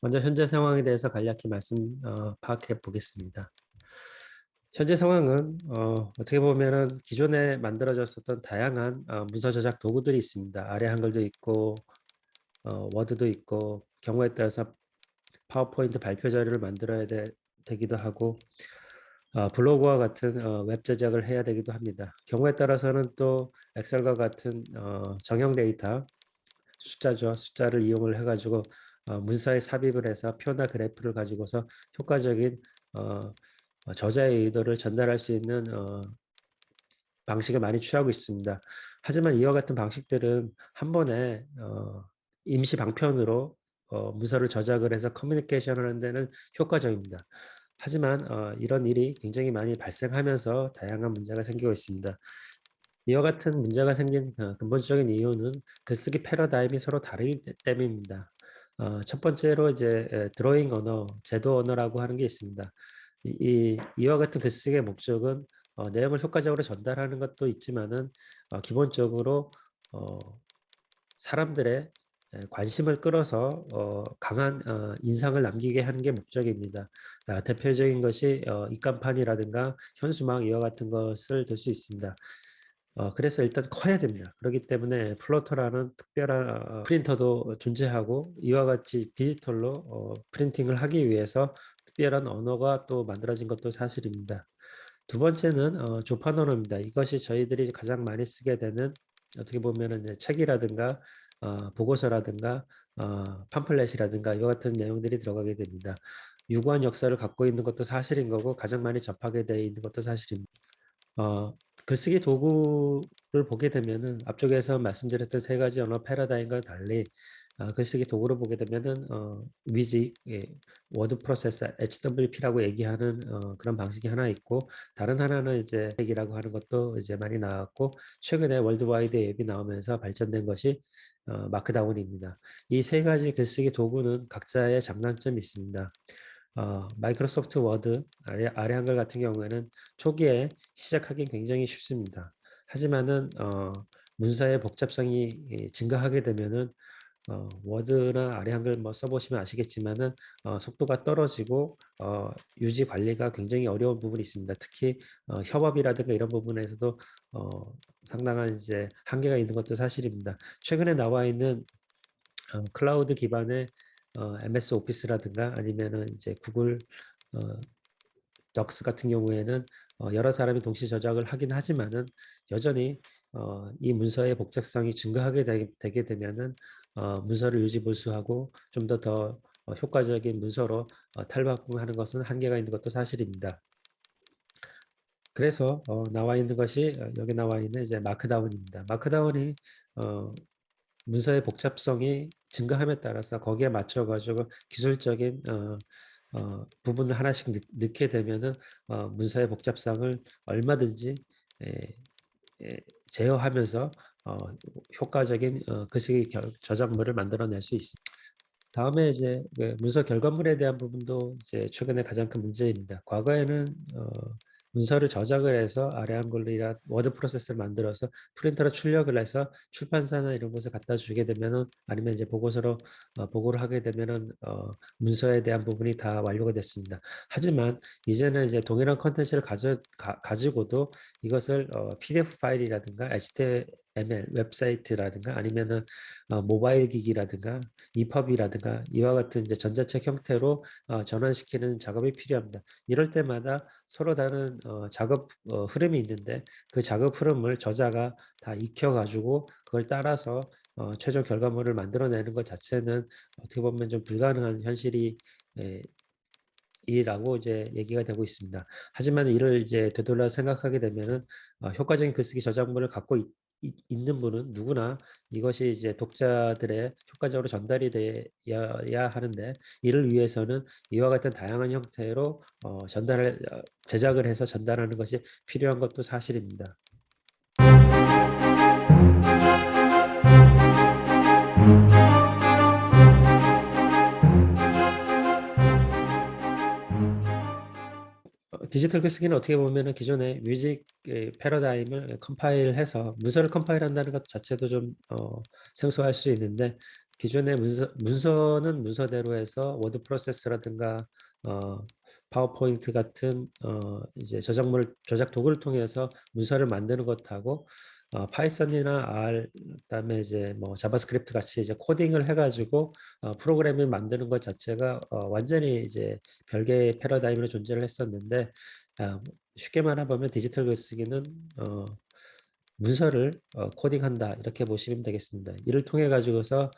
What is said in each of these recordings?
먼저 현재 상황에 대해서 간략히 파악해 보겠습니다. 현재 상황은 어떻게 보면은 기존에 만들어졌었던 다양한 문서 저작 도구들이 있습니다. 아래 한글도 있고 워드도 있고, 경우에 따라서 파워포인트 발표 자료를 만들어야 되기도 하고, 블로그와 같은 웹 제작을 해야 되기도 합니다. 경우에 따라서는 또 엑셀과 같은 정형 데이터, 숫자죠. 숫자를 이용을 해가지고 문서에 삽입을 해서 표나 그래프를 가지고서 효과적인 어, 저자의 의도를 전달할 수 있는 방식을 많이 취하고 있습니다. 하지만 이와 같은 방식들은 한 번에 임시 방편으로 문서를 저작을 해서 커뮤니케이션을 하는 데는 효과적입니다. 하지만 이런 일이 굉장히 많이 발생하면서 다양한 문제가 생기고 있습니다. 이와 같은 문제가 생긴 근본적인 이유는 글쓰기 패러다임이 서로 다르기 때문입니다. 첫 번째로 이제 드로잉 언어, 제도 언어라고 하는 게 있습니다. 이와 같은 글쓰기의 목적은 내용을 효과적으로 전달하는 것도 있지만은 기본적으로 어, 사람들의 관심을 끌어서 강한 인상을 남기게 하는 게 목적입니다. 대표적인 것이 입간판이라든가 현수막 이와 같은 것을 들 수 있습니다. 그래서 일단 커야 됩니다. 그렇기 때문에 플로터라는 특별한 프린터도 존재하고, 이와 같이 디지털로 프린팅을 하기 위해서 특별한 언어가 또 만들어진 것도 사실입니다. 두 번째는 조판 언어입니다. 이것이 저희들이 가장 많이 쓰게 되는, 어떻게 보면은 이제 책이라든가 보고서라든가 팜플렛이라든가 이와 같은 내용들이 들어가게 됩니다. 유구한 역사를 갖고 있는 것도 사실인 거고, 가장 많이 접하게 되어 있는 것도 사실입니다. 글쓰기 도구를 보게 되면은 앞쪽에서 말씀드렸던 세 가지 언어 패러다임과 달리 글쓰기 도구를 보게 되면은 위직, 예, 워드 프로세서 HWP라고 얘기하는 그런 방식이 하나 있고, 다른 하나는 이제 이라고 하는 것도 이제 많이 나왔고, 최근에 월드와이드 앱이 나오면서 발전된 것이 마크다운입니다. 이 세 가지 글쓰기 도구는 각자의 장단점이 있습니다. 마이크로소프트 워드 아래 한글 같은 경우에는 초기에 시작하기 굉장히 쉽습니다. 하지만은 문서의 복잡성이 증가하게 되면은 워드나 아래 한글 뭐 써보시면 아시겠지만은 속도가 떨어지고 유지 관리가 굉장히 어려운 부분이 있습니다. 특히 협업이라든가 이런 부분에서도 상당한 이제 한계가 있는 것도 사실입니다. 최근에 나와 있는 클라우드 기반의 MS 오피스라든가 아니면은 이제 구글 어, 덕스 같은 경우에는 여러 사람이 동시 저작을 하긴 하지만은 여전히 이 문서의 복잡성이 증가하게 되게 되면은 문서를 유지보수하고 좀 더 효과적인 문서로 탈바꿈하는 것은 한계가 있는 것도 사실입니다. 그래서 나와 있는 것이 여기 나와 있는 이제 마크다운입니다. 마크다운이 문서의 복잡성이 증가함에 따라서 거기에 맞춰 가지고 기술적인 부분을 하나씩 넣게 되면은 문서의 복잡성을 얼마든지 에, 제어하면서 효과적인 글쓰기 저작물을 만들어낼 수 있습니다. 다음에 이제 그 문서 결과물에 대한 부분도 이제 최근에 가장 큰 문제입니다. 과거에는 문서를 저작을 해서 아래 한글이나 워드 프로세스를 만들어서 프린터로 출력을 해서 출판사나 이런 곳에 갖다 주게 되면은, 아니면 이제 보고서로 보고를 하게 되면은 문서에 대한 부분이 다 완료가 됐습니다. 하지만 이제는 이제 동일한 컨텐츠를 가지고도 이것을 PDF 파일이라든가 HTML 웹사이트라든가 아니면은 모바일 기기라든가 EPUB이라든가 이와 같은 이제 전자책 형태로 전환시키는 작업이 필요합니다. 이럴 때마다 서로 다른 작업 흐름이 있는데, 그 작업 흐름을 저자가 다 익혀가지고 그걸 따라서 최종 결과물을 만들어내는 것 자체는 어떻게 보면 좀 불가능한 현실이 이라고 이제 얘기가 되고 있습니다. 하지만 이를 이제 되돌려 생각하게 되면은 효과적인 글쓰기 저작물을 갖고 있는 분은 누구나 이것이 이제 독자들의 효과적으로 전달이 돼야 하는데, 이를 위해서는 이와 같은 다양한 형태로 제작을 해서 전달하는 것이 필요한 것도 사실입니다. 디지털 글쓰기는 어떻게 보면은 기존의 뮤직 패러다임을 컴파일해서 문서를 컴파일한다는 것 자체도 좀 생소할 수 있는데, 기존의 문서는 문서대로 해서 워드 프로세서라든가 어, 파워포인트 같은 이제 저작 도구를 통해서 문서를 만드는 것하고 파이썬이나 R 그다음에 이제 뭐 자바스크립트 같이 이제 코딩을 해가지고 프로그램을 만드는 것 자체가 완전히 이제 별개의 패러다임으로 존재를 했었는데 쉽게 말하면 디지털 글쓰기는 문서를 코딩한다 이렇게 보시면 되겠습니다. 이를 통해 가지고서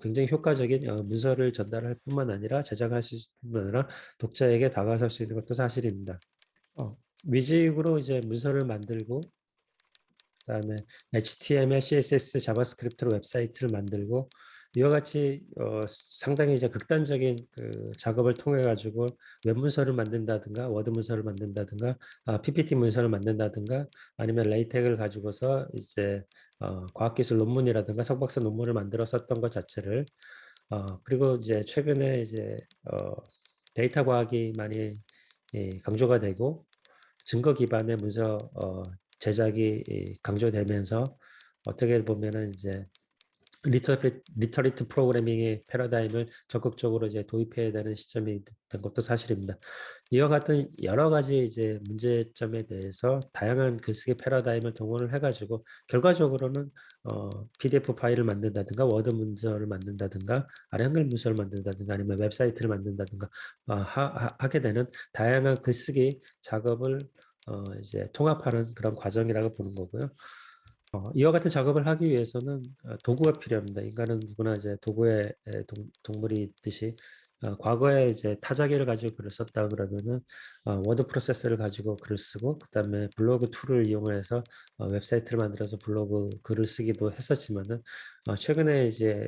굉장히 효과적인 문서를 전달할 뿐만 아니라 제작할 수 있을 뿐만 아니라 독자에게 다가설 수 있는 것도 사실입니다. 위직으로 이제 문서를 만들고 그다음에 HTML, CSS, 자바스크립트로 웹사이트를 만들고 이와 같이 상당히 이제 극단적인 그 작업을 통해 가지고 웹 문서를 만든다든가 워드 문서를 만든다든가 PPT 문서를 만든다든가 아니면 레이텍을 가지고서 이제 과학기술 논문이라든가 석박사 논문을 만들어 썼던 것 자체를 그리고 이제 최근에 이제 데이터 과학이 많이 강조가 되고 증거 기반의 문서 제작이 강조되면서 어떻게 보면은 이제 리터리트 프로그래밍의 패러다임을 적극적으로 이제 도입해야 되는 시점이 된 것도 사실입니다. 이와 같은 여러 가지 이제 문제점에 대해서 다양한 글쓰기 패러다임을 동원을 해가지고 결과적으로는 PDF 파일을 만든다든가 워드 문서를 만든다든가 아래 한글 문서를 만든다든가 아니면 웹사이트를 만든다든가 하게 되는 다양한 글쓰기 작업을 이제 통합하는 그런 과정이라고 보는 거고요. 이와 같은 작업을 하기 위해서는 도구가 필요합니다. 인간은 누구나 이제 도구의 동물이 있듯이 과거에 이제 타자기를 가지고 글을 썼다 그러면은 워드 프로세서를 가지고 글을 쓰고 그다음에 블로그 툴을 이용해서 웹사이트를 만들어서 블로그 글을 쓰기도 했었지만은 최근에 이제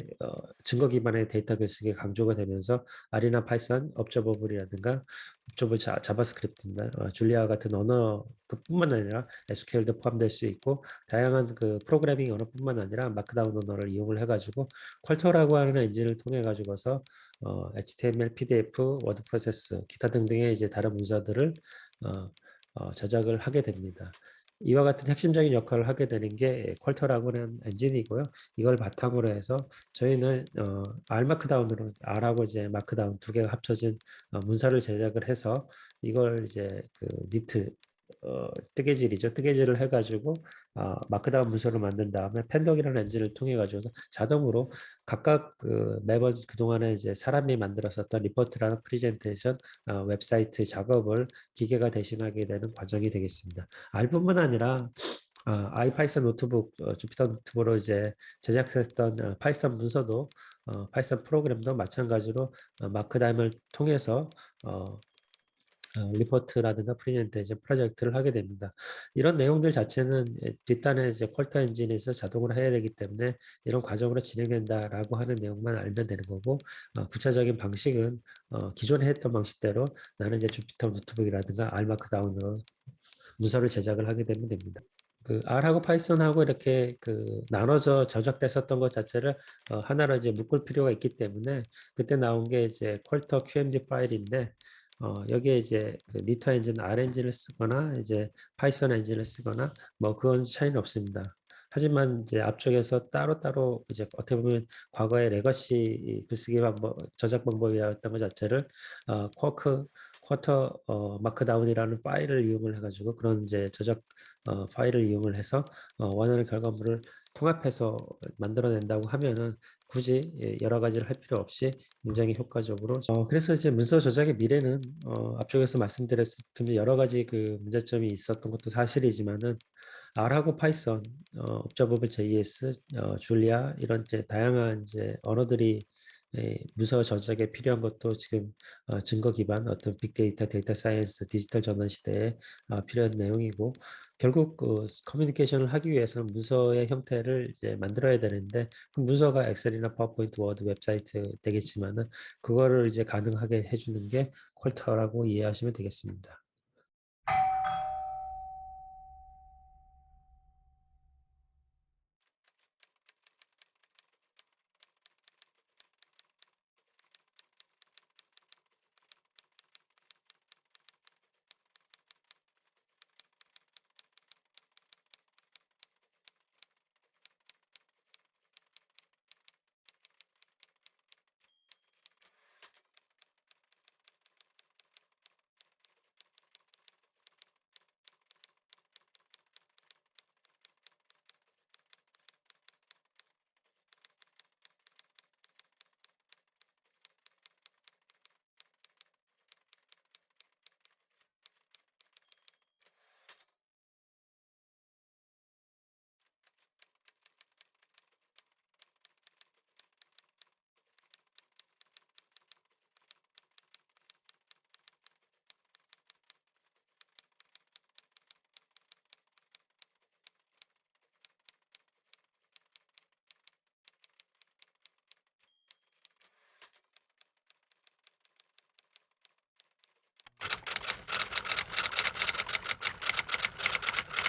증거 기반의 데이터 글쓰기 강조가 되면서 R이나 파이썬, 업저버블이라든가 업저버 자바스크립트입니다. 줄리아 같은 언어 그뿐만 아니라 SQL도 포함될 수 있고 다양한 그 프로그래밍 언어뿐만 아니라 마크다운 언어를 이용을 해가지고 퀄터라고 하는 엔진을 통해 가지고서 HTML, PDF, 워드 프로세스, 기타 등등의 이제 다른 문서들을 저작을 하게 됩니다. 이와 같은 핵심적인 역할을 하게 되는 게 퀄터라고 하는 엔진이고요. 이걸 바탕으로 해서 저희는 R 마크다운으로 R하고 이제 마크다운 두 개가 합쳐진 문서를 제작을 해서 이걸 이제 그 니트 뜨개질이죠. 뜨개질을 해가지고 마크다운 문서를 만든 다음에 펜독이라는 엔진을 통해 가지고 자동으로 각각 그 매번 그동안에 이제 사람이 만들었었던 리포트라는 프레젠테이션 웹사이트 작업을 기계가 대신하게 되는 과정이 되겠습니다. R뿐만 아니라 아이파이썬 노트북, 주피터 노트북으로 이제 제작했던 파이썬 문서도 파이썬 프로그램도 마찬가지로 마크다운을 통해서 리포트라든가 프리젠테이션 프로젝트를 하게 됩니다. 이런 내용들 자체는 뒷단에 이제 퀄터 엔진에서 자동으로 해야 되기 때문에 이런 과정으로 진행된다라고 하는 내용만 알면 되는 거고 구체적인 방식은 기존에 했던 방식대로 나는 이제 주피터 노트북이라든가 R 마크다운으로 문서를 제작을 하게 되면 됩니다. 그 R하고 파이썬하고 이렇게 그 나눠서 저작됐었던 것 자체를 하나로 이제 묶을 필요가 있기 때문에 그때 나온 게 이제 퀄터 QMD 파일인데 여기에 이제 그 니터 엔진, R 엔진을 쓰거나 이제 파이썬 엔진을 쓰거나 뭐 그건 차이는 없습니다. 하지만 이제 앞쪽에서 따로따로 이제 어떻게 보면 과거의 레거시 글쓰기 방법, 저작 방법이었던 것 자체를 쿼터 마크다운이라는 파일을 이용을 해가지고 그런 이제 저작 파일을 이용을 해서 원하는 결과물을 통합해서 만들어낸다고 하면은 굳이 여러 가지를 할 필요 없이 굉장히 효과적으로 그래서 이제 문서 조작의 미래는 앞쪽에서 말씀드렸듯이 여러 가지 그 문제점이 있었던 것도 사실이지만은 R하고 파이썬, 옵저버블 JS, 줄리아 이런 이제 다양한 이제 언어들이 문서 저작에 필요한 것도 지금 증거 기반 어떤 빅데이터, 데이터 사이언스, 디지털 전환 시대에 필요한 내용이고 결국 그 커뮤니케이션을 하기 위해서는 문서의 형태를 이제 만들어야 되는데 그 문서가 엑셀이나 파워포인트, 워드, 웹사이트 되겠지만은 그거를 이제 가능하게 해주는 게 퀄터라고 이해하시면 되겠습니다.